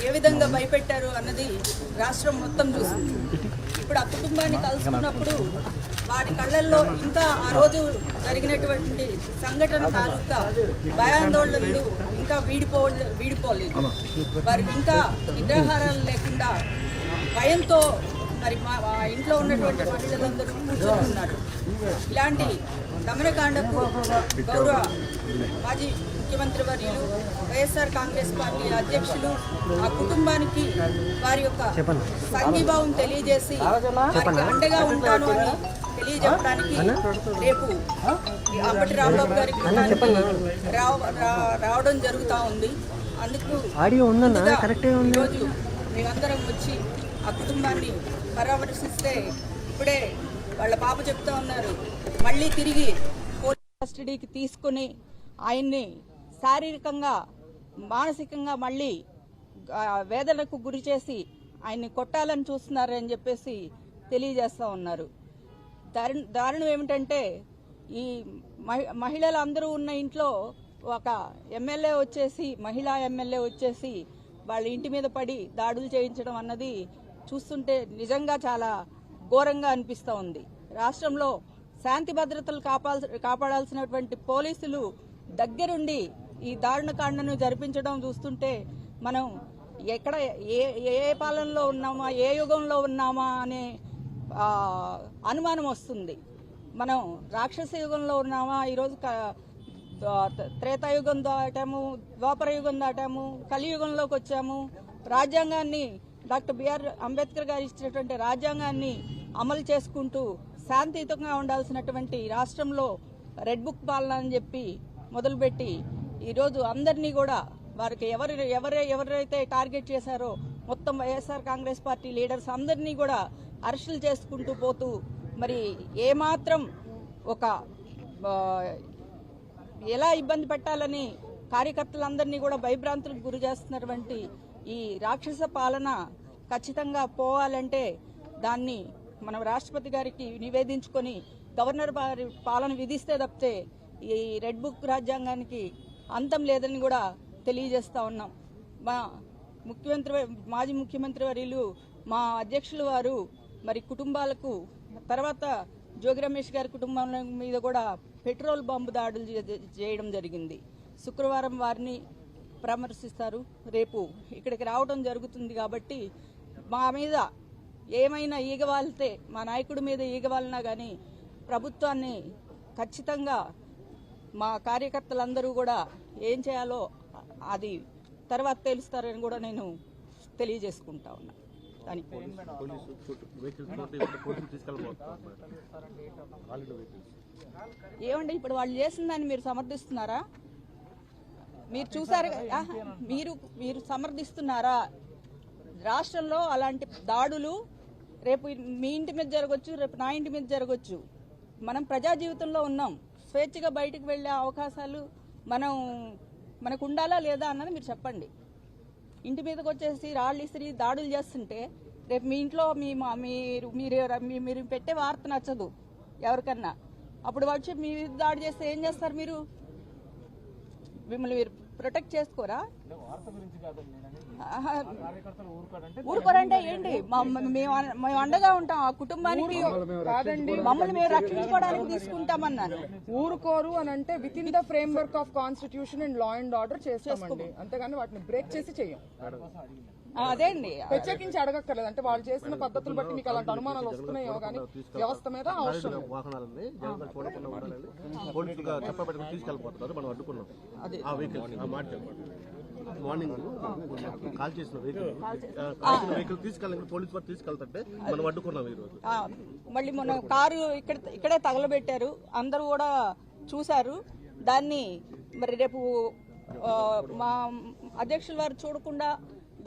ఏ విధంగా భయపెట్టారు అన్నది రాష్ట్రం మొత్తం చూస్తుంది. ఇప్పుడు ఆ కుటుంబాన్ని కలుసుకున్నప్పుడు వారి కళ్ళల్లో ఇంకా ఆ రోజు జరిగినటువంటి సంఘటన తాలూకా భయాందోళనలు ఇంకా వీడిపోలేదు. వారికి ఇంకా నిద్రాహారాలు లేకుండా భయంతో మరి మా ఇంట్లో ఉన్నటువంటి మహిళలందరూ కూర్చొని ఉన్నారు. ఇలాంటి దమనకాండకు గౌరవ మాజీ ముఖ్యమంత్రి వర్యులు, వైఎస్ఆర్ కాంగ్రెస్ పార్టీ అధ్యక్షులు ఆ కుటుంబానికి వారి యొక్క సంఘీభావం తెలియజేసి వారికి అండగా ఉంటాను అని తెలియజెప్పడానికి రేపు అంబటి రాంబాబు గారి కుటుంబానికి రావడం జరుగుతూ ఉంది. అందుకు ఈరోజు మేమందరం వచ్చి ఆ కుటుంబాన్ని పరామర్శిస్తే ఇప్పుడే వాళ్ళ పాప చెప్తా ఉన్నారు, మళ్ళీ తిరిగి పోలీస్ కస్టడీకి తీసుకుని ఆయన్ని శారీరకంగా మానసికంగా మళ్ళీ వేదనకు గురి చేసి ఆయన్ని కొట్టాలని చూస్తున్నారని చెప్పేసి తెలియజేస్తూ ఉన్నారు. దారుణం ఏమిటంటే ఈ మహిళలు అందరూ ఉన్న ఇంట్లో ఒక ఎమ్మెల్యే వచ్చేసి, మహిళా ఎమ్మెల్యే వచ్చేసి వాళ్ళ ఇంటి మీద పడి దాడులు చేయించడం అన్నది చూస్తుంటే నిజంగా చాలా ఘోరంగా అనిపిస్తూ ఉంది. రాష్ట్రంలో శాంతి భద్రతలు కాపాడాల్సినటువంటి పోలీసులు దగ్గరుండి ఈ దారుణకాండను జరిపించడం చూస్తుంటే మనం ఎక్కడ ఏ పాలనలో ఉన్నామా, ఏ యుగంలో ఉన్నామా అనే అనుమానం వస్తుంది. మనం రాక్షస యుగంలో ఉన్నామా, ఈరోజు త్రేతాయుగం దాటాము, ద్వాపర యుగం దాటాము, కలియుగంలోకి వచ్చాము. రాజ్యాంగాన్ని డాక్టర్ బిఆర్ అంబేద్కర్ గారు ఇచ్చినటువంటి రాజ్యాంగాన్ని అమలు చేసుకుంటూ శాంతియుతంగా ఉండాల్సినటువంటి రాష్ట్రంలో రెడ్ బుక్ పాలన అని చెప్పి మొదలుపెట్టి ఈరోజు అందరినీ కూడా వారికి ఎవరైతే టార్గెట్ చేశారో మొత్తం వైఎస్ఆర్ కాంగ్రెస్ పార్టీ లీడర్స్ అందరినీ కూడా అరెస్టులు చేసుకుంటూ పోతూ మరి ఏమాత్రం ఒక ఎలా ఇబ్బంది పెట్టాలని కార్యకర్తలందరినీ కూడా భయభ్రాంతులకు గురి చేస్తున్నటువంటి ఈ రాక్షస పాలన ఖచ్చితంగా పోవాలంటే దాన్ని మనం రాష్ట్రపతి గారికి నివేదించుకొని గవర్నర్ వారి పాలన విధిస్తే తప్పితే ఈ రెడ్ బుక్ రాజ్యాంగానికి అంతం లేదని కూడా తెలియజేస్తా ఉన్నాం. మా మాజీ ముఖ్యమంత్రి వర్యులు, మా అధ్యక్షులు వారు మరి కుటుంబాలకు తర్వాత జోగి రమేష్ గారి కుటుంబం మీద కూడా పెట్రోల్ బాంబు దాడులు చేయడం జరిగింది. శుక్రవారం వారిని పరామర్శిస్తారు. రేపు ఇక్కడికి రావడం జరుగుతుంది. కాబట్టి మా మీద ఏమైనా ఈగవాలితే, మా నాయకుడి మీద ఈగవాలినా కానీ ప్రభుత్వాన్ని ఖచ్చితంగా మా కార్యకర్తలందరూ కూడా ఏం చేయాలో అది తర్వాత తెలుస్తారని కూడా నేను తెలియజేసుకుంటా ఉన్నా. దానికి ఏమండి ఇప్పుడు వాళ్ళు చేసిన దాన్ని మీరు సమర్థిస్తున్నారా? మీరు చూసారు, మీరు సమర్థిస్తున్నారా? రాష్ట్రంలో అలాంటి దాడులు రేపు మీ ఇంటి మీద జరగవచ్చు, రేపు నా ఇంటి మీద జరగవచ్చు. మనం ప్రజా జీవితంలో ఉన్నాం. స్వేచ్ఛగా బయటకు వెళ్లే అవకాశాలు మనకు ఉండాలా లేదా అన్నది మీరు ఇంటి మీదకి వచ్చేసి రాళ్ళు ఇసిరి దాడులు చేస్తుంటే రేపు మీ ఇంట్లో మీరు పెట్టే వార్త నచ్చదు ఎవరికన్నా, అప్పుడు వచ్చి మీ దాడి చేస్తే ఏం చేస్తారు? మిమ్మల్ని మీరు ప్రొటెక్ట్ చేసుకోరా? ఊరుకోరంటే ఏంటి? మేము అండగా ఉంటాం ఆ కుటుంబానికి, మమ్మల్ని మేము రక్షించుకోవడానికి తీసుకుంటామన్నాను. ఊరుకోరు అని అంటే with in the frame work of constitution and law and order చేస్తామండి, అంతేగాని వాటిని బ్రేక్ చేసి చెయ్యం. అదే అండి, ప్రత్యేకించి అడగక్కర్లేదు. అంటే వాళ్ళు చేసిన పద్ధతులు బట్టి మీకు అలాంటి అనుమానాలు వస్తున్నాయో కానీ వ్యవస్థ మీద అవసరం మార్నింగ్ కాల్ చేసిన వెహికల్ తీసుకెళ్ళి పోలీసు వారు తీసుకెళ్తుంటే మనం అడ్డుకున్నాం. ఈ రోజు మళ్ళీ మన కారు ఇక్కడే తగలబెట్టారు, అందరూ కూడా చూశారు. దాన్ని మరి రేపు మా అధ్యక్షుల వారు చూడకుండా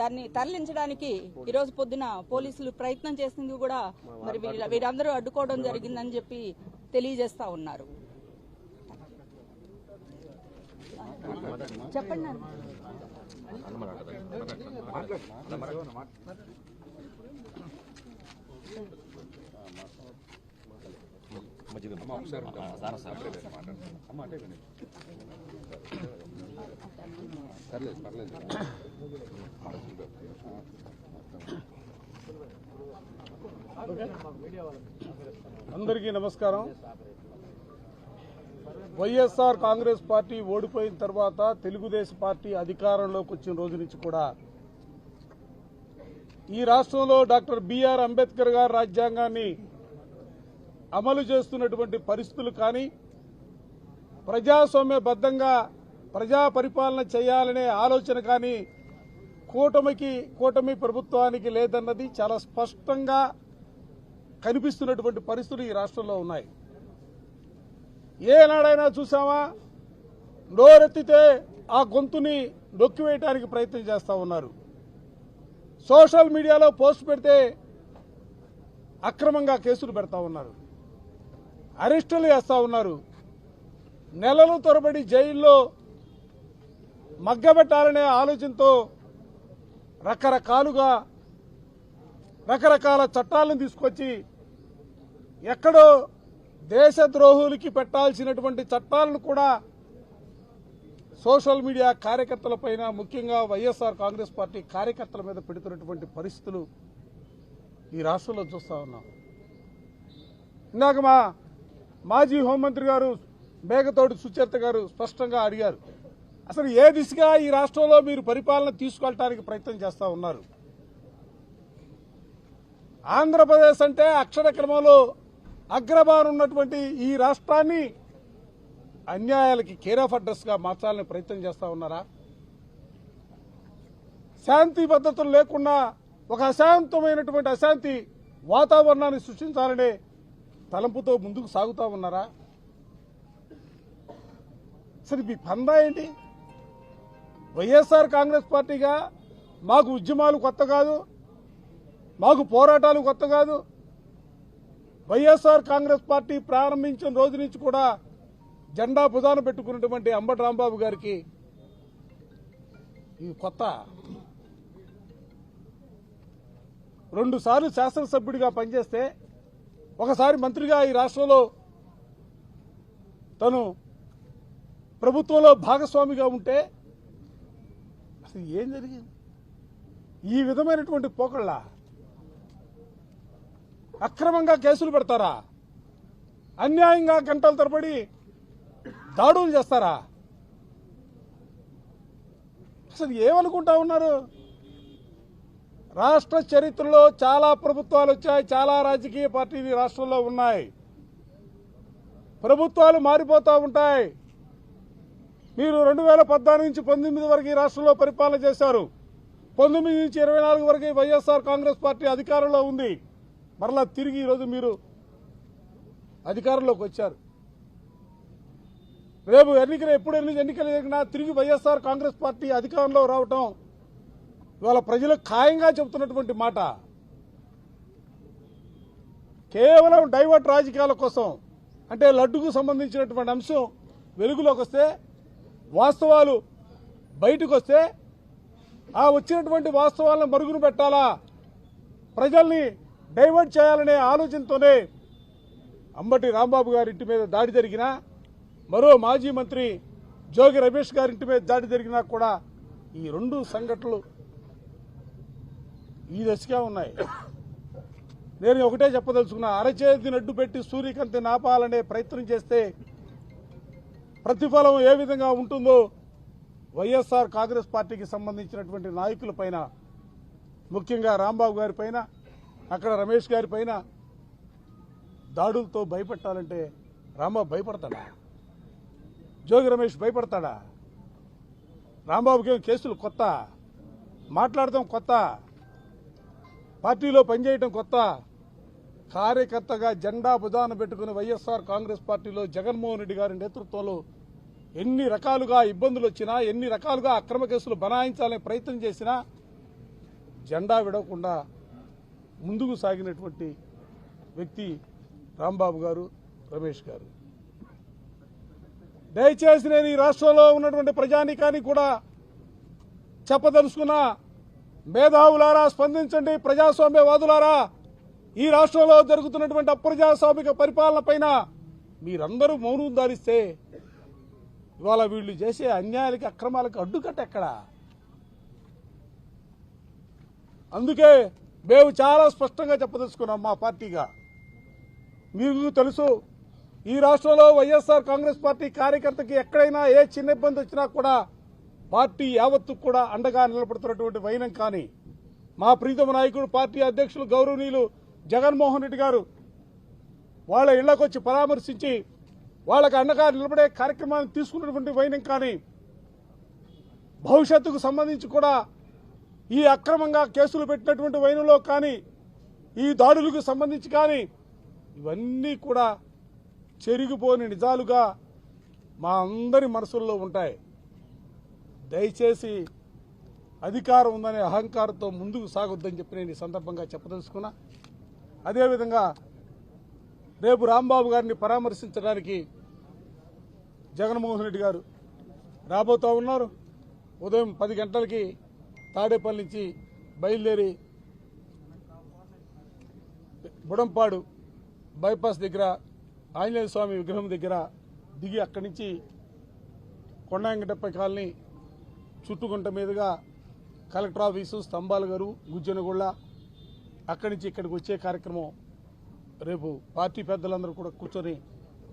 దాన్ని తరలించడానికి ఈరోజు పొద్దున పోలీసులు ప్రయత్నం చేసింది కూడా మరి వీరందరూ అడ్డుకోవడం జరిగిందని చెప్పి తెలియజేస్తా ఉన్నారు. చెప్పండి. మంచిది. అందరికీ నమస్కారం. వైఎస్ఆర్ కాంగ్రెస్ పార్టీ ఓడిపోయిన తర్వాత తెలుగుదేశం పార్టీ అధికారంలోకి వచ్చిన రోజు నుంచి కూడా ఈ రాష్ట్రంలో డాక్టర్ బిఆర్ అంబేద్కర్ గారి రాజ్యాంగాన్ని అమలు చేస్తున్నటువంటి పరిస్థితులు కానీ, ప్రజాస్వామ్యబద్ధంగా ప్రజా పరిపాలన చేయాలనే ఆలోచన కానీ కూటమి ప్రభుత్వానికి లేదన్నది చాలా స్పష్టంగా కనిపిస్తున్నటువంటి పరిస్థితులు ఈ రాష్ట్రంలో ఉన్నాయి. ఏనాడైనా చూసామా? నోరెత్తితే ఆ గొంతుని నొక్కివేయడానికి ప్రయత్నం చేస్తూ ఉన్నారు. సోషల్ మీడియాలో పోస్ట్ పెడితే అక్రమంగా కేసులు పెడతా ఉన్నారు, అరెస్టులు చేస్తూ ఉన్నారు, నెలలు తరబడి జైల్లో మగ్గబెట్టాలనే ఆలోచనతో రకరకాల చట్టాలను తీసుకొచ్చి ఎక్కడో దేశద్రోహులకి పెట్టాల్సినటువంటి చట్టాలను కూడా సోషల్ మీడియా కార్యకర్తలపైన, ముఖ్యంగా వైఎస్ఆర్ కాంగ్రెస్ పార్టీ కార్యకర్తల మీద పెడుతున్నటువంటి పరిస్థితులు ఈ రాష్ట్రంలో చూస్తా ఉన్నాం. ఇందాక మాజీ హోంమంత్రి గారు మేఘతోటి సుచరిత గారు స్పష్టంగా అడిగారు, అసలు ఏ దిశగా ఈ రాష్ట్రంలో మీరు పరిపాలన తీసుకెళ్ళడానికి ప్రయత్నం చేస్తా ఉన్నారు? ఆంధ్రప్రదేశ్ అంటే అక్షర క్రమంలో అగ్రభానున్నటువంటి ఈ రాష్ట్రాన్ని అన్యాయాలకి కేర్ ఆఫ్ అడ్రస్ గా మార్చాలని ప్రయత్నం చేస్తా ఉన్నారా? శాంతి భద్రతలు లేకుండా ఒక అశాంతి వాతావరణాన్ని సృష్టించాలనే తలంపుతో ముందుకు సాగుతా ఉన్నారా? సరే, మీ పందా ఏంటి? వైఎస్ఆర్ కాంగ్రెస్ పార్టీగా మాకు ఉద్యమాలు కొత్త కాదు, మాకు పోరాటాలు కొత్త కాదు. వైఎస్ఆర్ కాంగ్రెస్ పార్టీ ప్రారంభించిన రోజు నుంచి కూడా జెండా భుజాన పెట్టుకున్నటువంటి అంబటి రాంబాబు గారికి ఇది కొత్త. 2 సార్లు శాసనసభ్యుడిగా పనిచేస్తే, ఒకసారి మంత్రిగా ఈ రాష్ట్రంలో తను ప్రభుత్వంలో భాగస్వామిగా ఉంటే అసలు ఏం జరిగింది? ఈ విధమైనటువంటి పోకళ్ళ అక్రమంగా కేసులు పెడతారా? అన్యాయంగా గంటల తరబడి దాడులు చేస్తారా? అసలు ఏమనుకుంటా ఉన్నారు? రాష్ట్ర చరిత్రలో చాలా ప్రభుత్వాలు వచ్చాయి, చాలా రాజకీయ పార్టీలు రాష్ట్రంలో ఉన్నాయి. ప్రభుత్వాలు మారిపోతూ ఉంటాయి. మీరు 2014 నుంచి 19 వరకు ఈ రాష్ట్రంలో పరిపాలన చేశారు. 19 నుంచి 24 వరకు వైఎస్ఆర్ కాంగ్రెస్ పార్టీ అధికారంలో ఉంది. మరలా తిరిగి ఈరోజు మీరు అధికారంలోకి వచ్చారు. రేపు ఎప్పుడు ఎన్నికలు జరిగినా తిరిగి వైఎస్ఆర్ కాంగ్రెస్ పార్టీ అధికారంలో రావటం ఇవాళ ప్రజలకు ఖాయంగా చెబుతున్నటువంటి మాట. కేవలం డైవర్ట్ రాజకీయాల కోసం, అంటే లడ్డుకు సంబంధించినటువంటి అంశం వెలుగులోకి వస్తే, వాస్తవాలు బయటకు వస్తే, ఆ వచ్చినటువంటి వాస్తవాలను మరుగున పెట్టాలా, ప్రజల్ని డైవర్ట్ చేయాలనే ఆలోచనతోనే అంబటి రాంబాబు గారి ఇంటి మీద దాడి జరిగినా, మరో మాజీ మంత్రి జోగి రమేష్ గారి ఇంటి మీద దాడి జరిగినా కూడా ఈ 2 సంఘటనలు ఈ దశగా ఉన్నాయి. నేను ఒకటే చెప్పదలుచుకున్నా, అరచేతిని అడ్డు పెట్టి సూర్యకాంతి నాపాలనే ప్రయత్నం చేస్తే ప్రతిఫలం ఏ విధంగా ఉంటుందో వైఎస్ఆర్ కాంగ్రెస్ పార్టీకి సంబంధించినటువంటి నాయకుల పైన, ముఖ్యంగా రాంబాబు గారి పైన, అక్కడ రమేష్ గారి పైన దాడులతో భయపెట్టాలంటే రాంబాబు భయపడతాడా? జోగి రమేష్ భయపడతాడా? రాంబాబుకి కేసులు కొత్త, మాట్లాడటం కొత్త, పార్టీలో పనిచేయటం కొత్త. కార్యకర్తగా జెండా భుజాన పెట్టుకుని వైఎస్ఆర్ కాంగ్రెస్ పార్టీలో జగన్మోహన్ రెడ్డి గారి నేతృత్వంలో ఎన్ని రకాలుగా ఇబ్బందులు వచ్చినా, ఎన్ని రకాలుగా అక్రమ కేసులు బనాయించాలనే ప్రయత్నం చేసినా జెండా విడవకుండా ముందుకు సాగినటువంటి వ్యక్తి రాంబాబు గారు, రమేష్ గారు. దయచేసి నేను ఈ రాష్ట్రంలో ఉన్నటువంటి ప్రజానీకానికి కూడా చెప్పదలుచుకున్నా, మేధావులారా స్పందించండి, ప్రజాస్వామ్యవాదులారా. ఈ రాష్ట్రంలో జరుగుతున్నటువంటి అప్రజాస్వామిక పరిపాలన పైన మీరందరూ మౌనం ధారిస్తే ఇవాళ వీళ్ళు చేసే అన్యాయాలకి అక్రమాలకి అడ్డుకట్ట ఎక్కడ? అందుకే మేము చాలా స్పష్టంగా చెప్పదలుచుకున్నాం మా పార్టీగా. మీకు తెలుసు, ఈ రాష్ట్రంలో వైఎస్ఆర్ కాంగ్రెస్ పార్టీ కార్యకర్తకి ఎక్కడైనా ఏ చిన్న ఇబ్బంది వచ్చినా కూడా పార్టీ యావత్తు కూడా అండగా నిలబడుతున్నటువంటి వైనం కానీ మా ప్రీతమ నాయకుడు పార్టీ అధ్యక్షులు గౌరవనీయులు జగన్మోహన్ రెడ్డి గారు వాళ్ళ ఇళ్లకొచ్చి పరామర్శించి వాళ్ళకి అండగా నిలబడే కార్యక్రమాన్ని తీసుకున్నటువంటి వైనం కానీ భవిష్యత్తుకు సంబంధించి కూడా ఈ అక్రమంగా కేసులు పెట్టినటువంటి వైనంలో కానీ ఈ దాడులకు సంబంధించి కానీ ఇవన్నీ కూడా చెరిగిపోని నిజాలుగా మా అందరి మనసుల్లో ఉంటాయి. దయచేసి అధికారం ఉందనే అహంకారంతో ముందుకు సాగొద్దని చెప్పి నేను ఈ సందర్భంగా చెప్పదలుచుకున్నా. అదేవిధంగా రేపు రాంబాబు గారిని పరామర్శించడానికి జగన్మోహన్ రెడ్డి గారు రాబోతూ ఉన్నారు. ఉదయం 10 గంటలకి తాడేపల్లి నుంచి బయలుదేరి బుడంపాడు బైపాస్ దగ్గర ఆంజనేయ స్వామి విగ్రహం దగ్గర దిగి అక్కడి నుంచి కొండాంగటప్ప కాలనీ చుట్టుకుంట మీదుగా కలెక్టర్ ఆఫీసు, స్తంభాల గారు, గుజ్జనగొళ్ళ, అక్కడి నుంచి ఇక్కడికి వచ్చే కార్యక్రమం రేపు పార్టీ పెద్దలందరూ కూడా కూర్చొని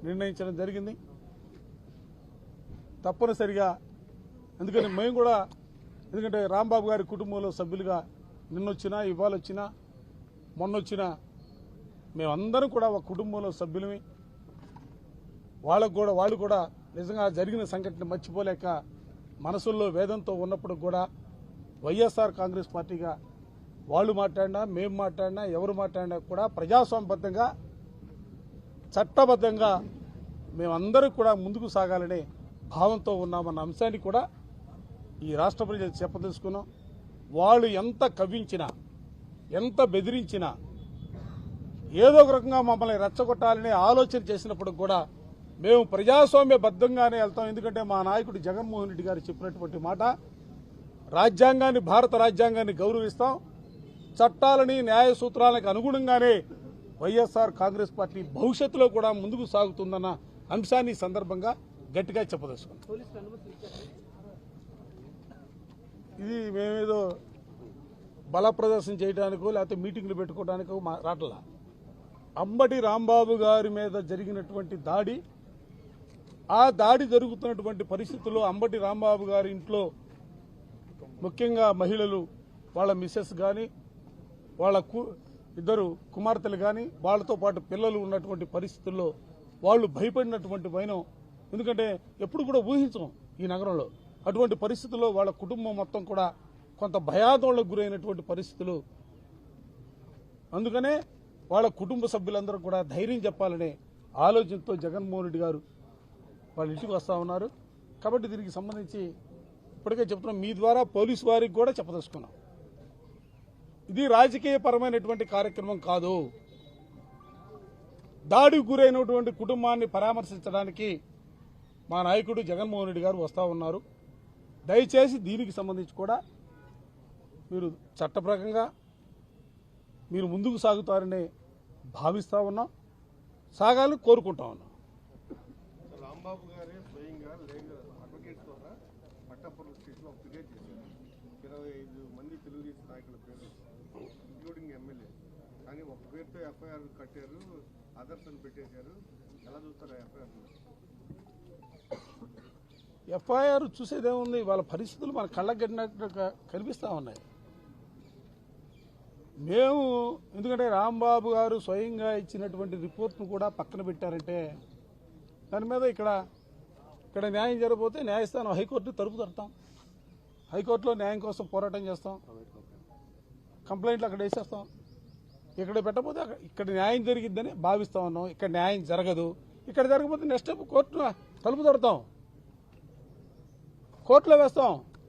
నిర్ణయించడం జరిగింది. తప్పనిసరిగా ఎందుకంటే మేము కూడా, ఎందుకంటే రాంబాబు గారి కుటుంబంలో సభ్యులుగా నిన్నొచ్చినా, ఇవాళ వచ్చినా, మొన్నొచ్చినా మేమందరం కూడా ఒక కుటుంబంలో సభ్యులమే. వాళ్ళు కూడా నిజంగా జరిగిన సంఘటన మర్చిపోలేక మనసుల్లో వేదంతో ఉన్నప్పుడు కూడా వైఎస్ఆర్ కాంగ్రెస్ పార్టీగా వాళ్ళు మాట్లాడినా, మేము మాట్లాడినా, ఎవరు మాట్లాడినా కూడా ప్రజాస్వామ్యబద్ధంగా, చట్టబద్ధంగా మేమందరూ కూడా ముందుకు సాగాలనే భావంతో ఉన్నామన్న అంశాన్ని కూడా ఈ రాష్ట్ర ప్రజలు చెప్పదలుచుకున్నాం. వాళ్ళు ఎంత కవ్వించినా, ఎంత బెదిరించినా, ఏదో ఒక రకంగా మమ్మల్ని రెచ్చగొట్టాలనే ఆలోచన చేసినప్పుడు కూడా మేము ప్రజాస్వామ్యబద్ధంగానే వెళ్తాం. ఎందుకంటే మా నాయకుడు జగన్మోహన్ రెడ్డి గారు చెప్పినటువంటి మాట, రాజ్యాంగాన్ని, భారత రాజ్యాంగాన్ని గౌరవిస్తాం, చట్టాలని, న్యాయ సూత్రాలకు అనుగుణంగానే వైఎస్ఆర్ కాంగ్రెస్ పార్టీ భవిష్యత్తులో కూడా ముందుకు సాగుతుందన్న అంశాన్ని ఈ సందర్భంగా గట్టిగా చెప్పదలుచుకున్నాం. ఇది మేమేదో బల ప్రదర్శన చేయడానికో లేకపోతే మీటింగ్లు పెట్టుకోవడానికో రాట్లా. అంబటి రాంబాబు గారి మీద జరిగినటువంటి దాడి, ఆ దాడి జరుగుతున్నటువంటి పరిస్థితుల్లో అంబటి రాంబాబు గారి ఇంట్లో ముఖ్యంగా మహిళలు, వాళ్ళ మిస్సెస్ కానీ, వాళ్ళ ఇద్దరు కుమార్తెలు కానీ, వాళ్ళతో పాటు పిల్లలు ఉన్నటువంటి పరిస్థితుల్లో వాళ్ళు భయపడినటువంటి వైనం. ఎందుకంటే ఎప్పుడు కూడా ఊహించం ఈ నగరంలో. అటువంటి పరిస్థితుల్లో వాళ్ళ కుటుంబం మొత్తం కూడా కొంత భయాందోళనకు గురైనటువంటి పరిస్థితులు. అందుకనే వాళ్ళ కుటుంబ సభ్యులందరూ కూడా ధైర్యం చెప్పాలనే ఆలోచనతో జగన్మోహన్ రెడ్డి గారు వాళ్ళ ఇంటికి వస్తూ ఉన్నారు. కాబట్టి దీనికి సంబంధించి ఇప్పటికే చెప్తున్నాం, మీ ద్వారా పోలీసు వారికి కూడా చెప్పదలుచుకున్నాం. ఇది రాజకీయపరమైనటువంటి కార్యక్రమం కాదు. దాడికి గురైనటువంటి కుటుంబాన్ని పరామర్శించడానికి మా నాయకుడు జగన్మోహన్ రెడ్డి గారు వస్తూ ఉన్నారు. దయచేసి దీనికి సంబంధించి కూడా మీరు చట్టప్రకంగా మీరు ముందుకు సాగుతారని భావిస్తూ ఉన్నాం, సాగాలని కోరుకుంటా ఉన్నాం. రాంబాబు గారే స్వయంగా అడ్వకేట్స్ ద్వారా పట్టాపురం స్టేషన్లో ఫిర్యాదు చేశారు. 25 మంది తెలుగుదేశం నాయకుల పేరు, ఇంక్లూడింగ్ ఎమ్మెల్యే. కానీ ఒక పేరుతో ఎఫ్ఐఆర్ కట్టారు, అదర్స్ అని పెట్టేశారు. ఎలా చూస్తారు ఎఫ్ఐఆర్ చూసేదేముంది, వాళ్ళ పరిస్థితులు మన కళ్ళకు కట్టినట్టు కనిపిస్తూ ఉన్నాయి. మేము ఎందుకంటే రాంబాబు గారు స్వయంగా ఇచ్చినటువంటి రిపోర్ట్ను కూడా పక్కన పెట్టారంటే దాని మీద ఇక్కడ న్యాయం జరగకపోతే న్యాయస్థానం హైకోర్టు తలుపు తడతాం, హైకోర్టులో న్యాయం కోసం పోరాటం చేస్తాం, కంప్లైంట్లు అక్కడ వేసేస్తాం. ఇక్కడ పెట్టకపోతే ఇక్కడ న్యాయం జరిగిద్దని భావిస్తా ఉన్నాం. ఇక్కడ న్యాయం జరగదు, ఇక్కడ జరగకపోతే నెక్స్ట్ కోర్టు తలుపు తడతాం, కోర్టులో వేస్తాం.